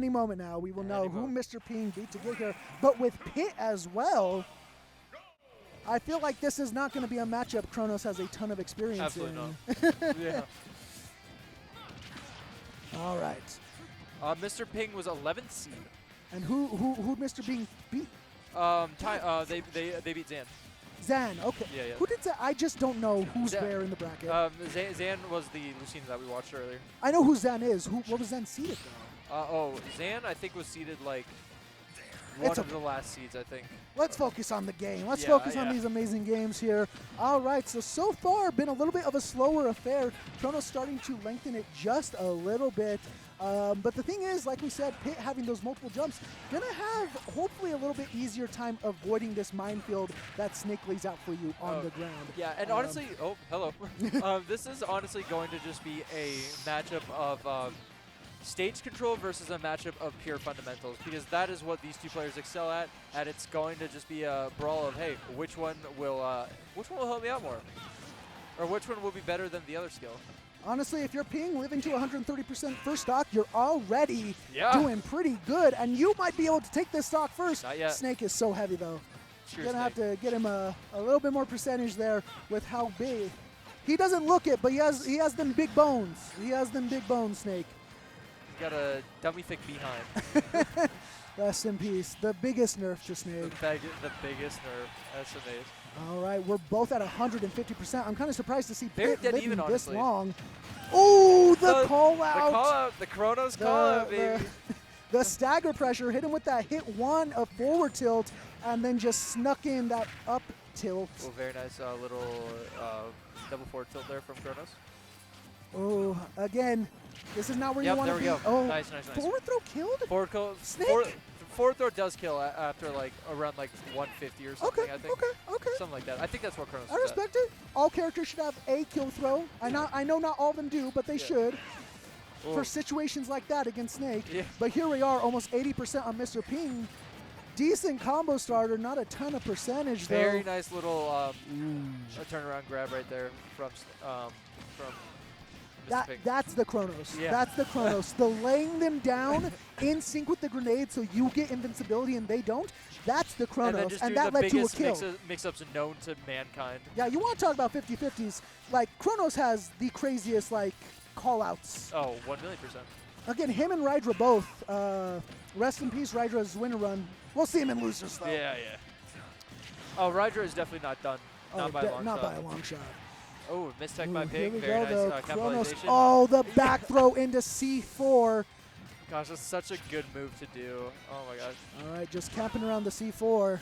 Any moment now, we will know Any who moment. Mr. Ping beat to get here. But with Pit as well, I feel like this is not going to be a matchup Chronos has a ton of experience Absolutely in. not. Yeah. All right. Mr. Ping was 11th seed. And who Mr. Ping beat? They beat Zan. Zan. Okay. Yeah, yeah. Who did Zan? I just don't know who's Zan- where in the bracket. Zan was the Lucina that we watched earlier. I know who Zan is. What was Zan seated though? Zan I think was seeded like one of the last seeds, I think. Let's focus on the game. Let's Yeah, focus on yeah. these amazing games here. All right, so far been a little bit of a slower affair. Chronos starting to lengthen it just a little bit. But the thing is, like we said, Pit having those multiple jumps, gonna have hopefully a little bit easier time avoiding this minefield that Snake lays out for you on the ground. Yeah, and honestly, oh, hello. This is honestly going to just be a matchup of stage control versus a matchup of pure fundamentals, because that is what these two players excel at, and it's going to just be a brawl of, hey, which one will help me out more, or which one will be better than the other skill. Honestly, if you're Ping living to 130% first stock, you're already Yeah. doing pretty good, and you might be able to take this stock first. Not yet. Snake is so heavy though. Sure, Gonna have Snake. to get him a little bit more percentage there with how big. He doesn't look it, but he has them big bones. He has them big bones, Snake. He's got a dummy thick behind. Rest in peace. The biggest nerf to Snake. The biggest nerf. That's amazing. All right, we're both at 150%. I'm kind of surprised to see Very Pit dead living even, this honestly. long. Oh, the call The out. call out. The Chronos call out, baby. The stagger pressure hit him with that hit one of forward tilt, and then just snuck in that up tilt. Oh, very nice little double forward tilt there from Chronos. Oh, again, this is not where you Yep, want there to we be. go. Oh, Nice, nice, nice. forward throw killed? Snake? Forward throw does kill after like around like 150 or something, Okay, I think. okay. Something like that. I think that's what Chronos I is at. respect it. All characters should have a kill throw. I know not all of them do, but they should. Ooh. For situations like that against Snake. Yeah. But here we are, almost 80% on Mr. Ping. Decent combo starter, not a ton of percentage though. Very nice little a turnaround grab right there from Mr. Ping. That's the Chronos. Yeah. That's the Chronos. The laying them down in sync with the grenade so you get invincibility and they don't. That's the And then Chronos. just And doing that the led to a biggest kill. mix-ups known to mankind. Yeah, you want to talk about 50-50s. Like, Chronos has the craziest, like, call-outs. Oh, 1,000,000%. Again, him and Rydra both. Rest in peace, Rydra's winner run. We'll see him in losers, though. Yeah, yeah. Oh, Rydra is definitely not done. Not by a long not shot. by a long shot. Oh, mistech Ooh, by here Ping. we Very go, nice though. Chronos. capitalization. Oh, the back throw into C4. Gosh, that's such a good move to do. Oh my gosh. All right, just camping around the C4.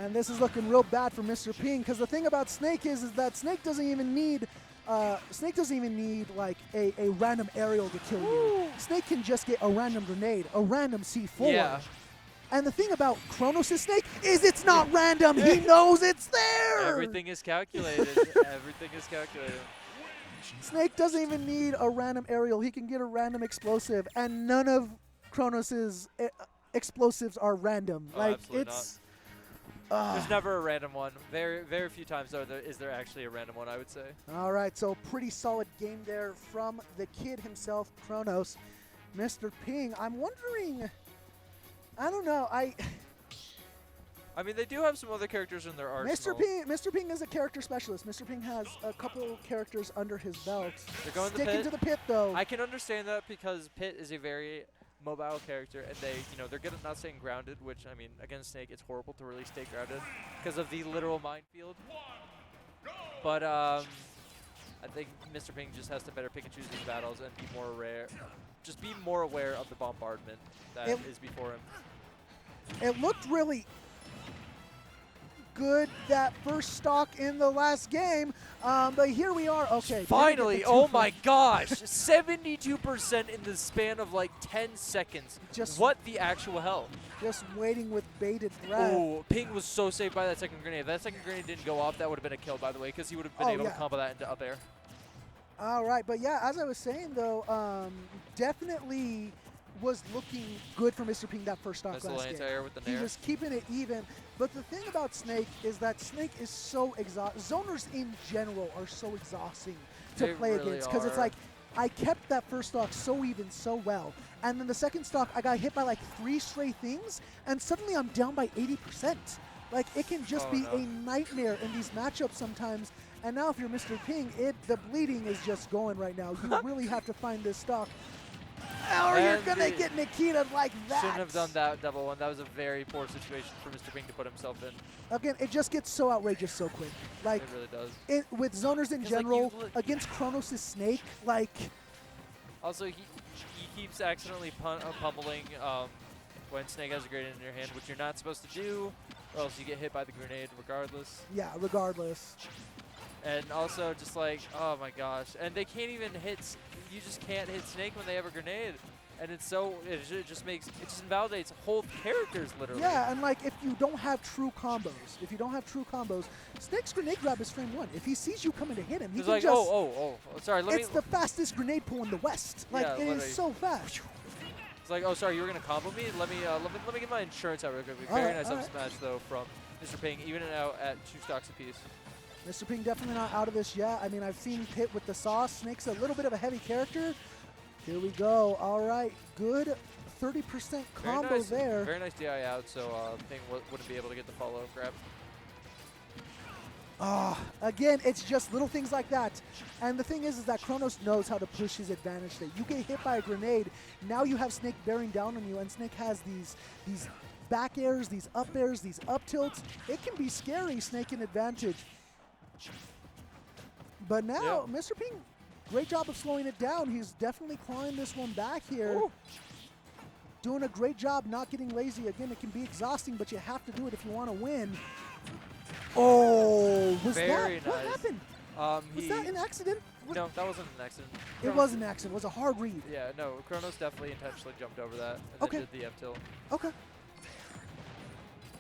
And this is looking real bad for Mr. Ping, because the thing about Snake is that Snake doesn't even need like a random aerial to kill you. Snake can just get a random grenade, a random C4. Yeah. And the thing about Chronos' Snake is it's not random. He knows it's there. Everything is calculated. Everything is calculated. Snake doesn't even need a random aerial. He can get a random explosive, and none of Chronos' explosives are random. Oh, like absolutely it's. There's never a random one. Very, very few times is there actually a random one, I would say. All right, so pretty solid game there from the kid himself, Chronos. Mr. Ping, I'm wondering, I don't know, I mean, they do have some other characters in their arsenal. Mr. Ping is a character specialist. Mr. Ping has a couple characters under his belt. They're going Sticking to the pit, though. I can understand that because Pit is a very mobile character, and they're good at not staying grounded, which, I mean, against Snake, it's horrible to really stay grounded because of the literal minefield. But I think Mr. Ping just has to better pick and choose these battles and be more aware of the bombardment that is before him. It looked really good, that first stock in the last game, but here we are. Okay. Finally, oh my gosh, 72% in the span of like 10 seconds. What the actual hell? Just waiting with bated breath. Oh, Ping was so saved by that second grenade. If that second grenade didn't go off, that would have been a kill, by the way, because he would have been able to combo that into up air. All right, but yeah, as I was saying though, definitely was looking good for Mr. Ping that first stock Nice last little game. anti-air with the He nair. was keeping it even. But the thing about Snake is that Snake is so exhausting. Zoners in general are so exhausting to They play really against, because it's are. like I kept that first stock so even, so well. And then the second stock, I got hit by like 3 stray things, and suddenly I'm down by 80%. Like, it can just be a nightmare in these matchups sometimes. And now if you're Mr. Ping, the bleeding is just going right now. You really have to find this stock. Or you're going to get Nikita like that. Shouldn't have done that double one. That was a very poor situation for Mr. Ping to put himself in. Again, it just gets so outrageous so quick. Like, it really does. With zoners in general, against Chronos' Snake, like... Also, he keeps accidentally pummeling when Snake has a grenade in your hand, which you're not supposed to do, or else you get hit by the grenade regardless. Yeah, regardless. And also just like, oh my gosh. And they can't even hit, you just can't hit Snake when they have a grenade. And it's so, it just invalidates whole characters literally. Yeah, and like if you don't have true combos, Snake's grenade grab is frame 1. If he sees you coming to hit him, he can like, just... sorry, it's the fastest grenade pull in the West. Like, yeah, it is so fast. It's like, oh, sorry, you were going to combo me? Let me get my insurance out real quick. Very nice up smash, though, from Mr. Ping, even out at 2 stocks apiece. Mr. Ping definitely not out of this yet. I mean, I've seen Pit with the sauce. Snake's a little bit of a heavy character. Here we go. All right, good 30% combo there. Very nice DI out, so Ping wouldn't be able to get the follow-up grab. Again, it's just little things like that. And the thing is that Chronos knows how to push his advantage there. You get hit by a grenade, now you have Snake bearing down on you, and Snake has these back airs, these up airs, these up tilts. It can be scary, Snake in advantage. But now, Mr. Ping, great job of slowing it down. He's definitely clawing this one back here. Ooh. Doing a great job not getting lazy. Again, it can be exhausting, but you have to do it if you want to win. Oh, What happened? Was that an accident? No, that wasn't an accident. It was an accident. It was a hard read. Yeah, no, Chronos definitely intentionally jumped over that and then did the F-tilt. Okay.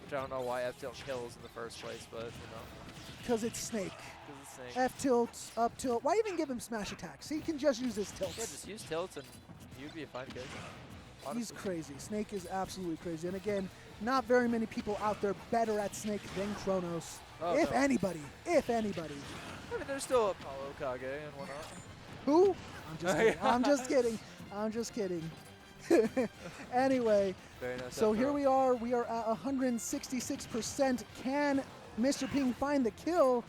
Which I don't know why F-tilt kills in the first place, but, you know. Because it's Snake. Because it's Snake. F-tilt, up tilt. Why even give him smash attacks? He can just use his tilts. Yeah, just use tilts and you'd be a fine kid. Honestly. He's crazy. Snake is absolutely crazy. And again, not very many people out there better at Snake than Chronos. If anybody. If anybody. I mean, there's still Apollo, Kage, and whatnot. Who? I'm just kidding. I'm just kidding. I'm just kidding. Anyway, Very nice so here we are. We are at 166%. Can Mr. Ping find the kill?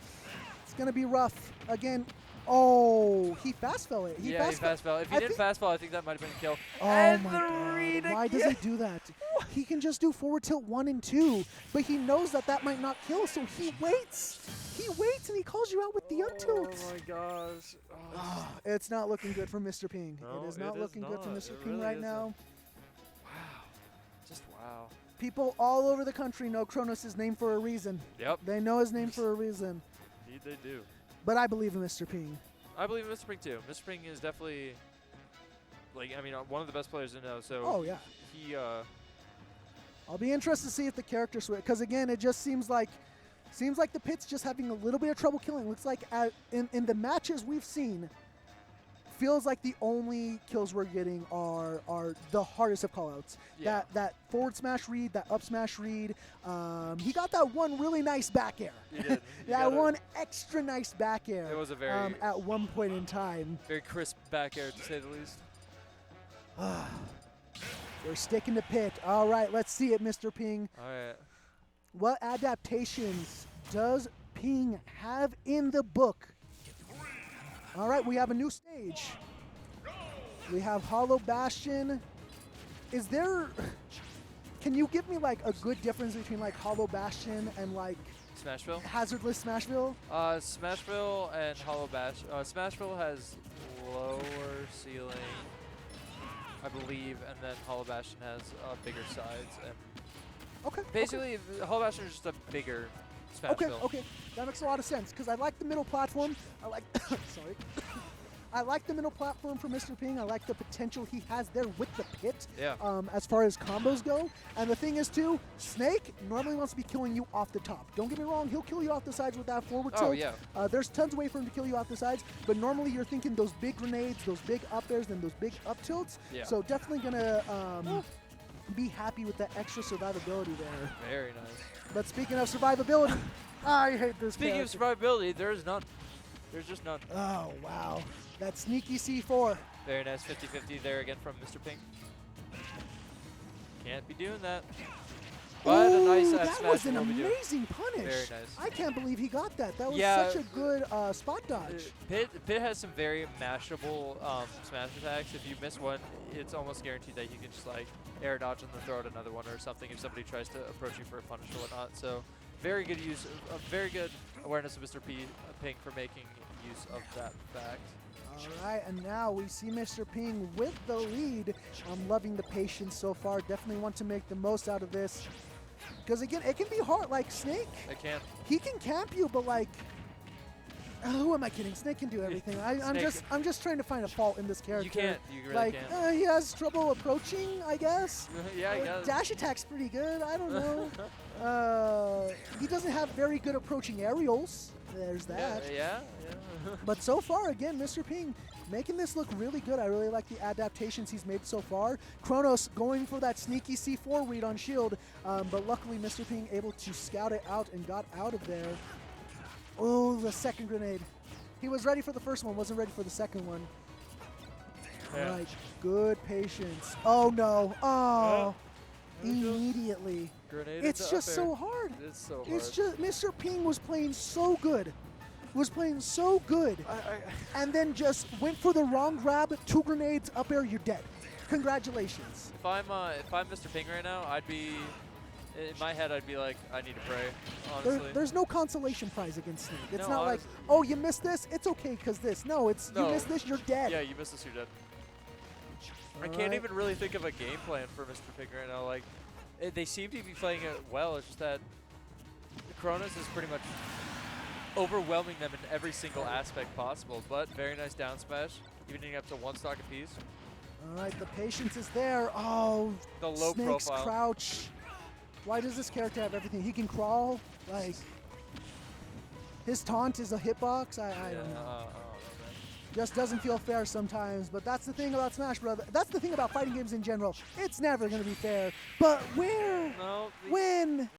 It's going to be rough. Again, oh, he fast fell it. He fast fell. If he didn't fast fall, I think that might have been a kill. Oh and my God. Why does he do that? He can just do forward tilt 1 and 2, but he knows that might not kill, so he waits. He waits and he calls you out with the up tilt. Oh my gosh. Oh. It's not looking good for Mr. Ping. No, it is not looking good for Mr. Ping really right isn't. now. Wow. Just wow. People all over the country know Chronos' name for a reason. Yep. They know his name for a reason. Indeed they do. But I believe in Mr. Ping. I believe in Mr. Ping too. Mr. Ping is definitely, like, I mean, one of the best players to know. So oh yeah. He. I'll be interested to see if the character switch, because again, it just seems like the Pit's just having a little bit of trouble killing. Looks like in the matches we've seen, feels like the only kills we're getting are the hardest of callouts. Yeah. That forward smash read, that up smash read. He got that one really nice back air. He did. That one extra nice back air. It was a very at one point in time. very crisp back air, to say the least. They're sticking to Pit. All right, let's see it, Mr. Ping. All right. What adaptations does Ping have in the book? All right, we have a new stage. We have Hollow Bastion. Is there... Can you give me, like, a good difference between, like, Hollow Bastion and, like... Smashville? Hazardless Smashville? Smashville and Hollow Bastion. Smashville has lower ceiling, I believe, and then Hollow Bastion has bigger sides. And Okay. basically, Hollow Bastion is just a bigger Smashville. Okay. That makes a lot of sense, because I like the middle platform. I like... sorry. I like the middle platform for Mr. Ping. I like the potential he has there with the Pit. Yeah. As far as combos go. And the thing is, too, Snake normally wants to be killing you off the top. Don't get me wrong, he'll kill you off the sides with that forward tilt. Oh, yeah. There's tons of way for him to kill you off the sides, but normally you're thinking those big grenades, those big up airs, and those big up tilts. Yeah. So definitely going to be happy with that extra survivability there. Very nice. But speaking of survivability, I hate this Speaking character. of survivability, there is none. There's just none. Oh, wow. That sneaky C4. Very nice 50-50 there again from Mr. Pink. Can't be doing that. But a nice Ooh, F that smash was an will be doing. amazing punish. Very nice. I can't believe he got that. That was Yeah, such a good spot dodge. Pit has some very mashable smash attacks. If you miss one, it's almost guaranteed that you can just like air dodge and then throw out another one or something if somebody tries to approach you for a punish or whatnot. So very good use, very good awareness of Mr. Ping for making use of that fact. All right, and now we see Mr. Ping with the lead. I'm loving the patience so far. Definitely want to make the most out of this. Because again, it can be hard. Like Snake, I can't. he can camp you, but like, who am I kidding? Snake can do everything. I'm just trying to find a fault in this character. You can't. You really like, can't. he has trouble approaching, I guess. Yeah, I guess. Dash attack's pretty good. I don't know. He doesn't have very good approaching aerials. There's that. Yeah. But so far, again, Mr. Ping making this look really good. I really like the adaptations he's made so far. Chronos going for that sneaky C4 read on shield, but luckily Mr. Ping able to scout it out and got out of there. Oh, the second grenade. He was ready for the first one, wasn't ready for the second one. Yeah. All right, good patience. Oh no, oh, immediately. Grenade It's just so hard. It's so hard. It's just, Mr. Ping was playing so good. And then just went for the wrong grab, 2 grenades, up air, you're dead. Congratulations. If I'm Mr. Ping right now, I'd be in my head. I'd be like, I need to pray. Honestly, There's no consolation prize against Snake. It's No, not like, oh, you missed this, it's okay because this. No, it's you No. missed this, you're dead. Yeah, you missed this, you're dead. I can't Alright. even really think of a game plan for Mr. Ping right now. Like, they seem to be playing it well. It's just that Chronos is pretty much overwhelming them in every single aspect possible. But very nice down smash, evening up to 1 stock apiece. All right, the patience is there. Oh, The low Snake's profile. crouch. Why does this character have everything? He can crawl. Like, his taunt is a hitbox. I don't know. Just doesn't feel fair sometimes. But that's the thing about Smash Brothers. That's the thing about fighting games in general. It's never going to be fair. But where? No, When?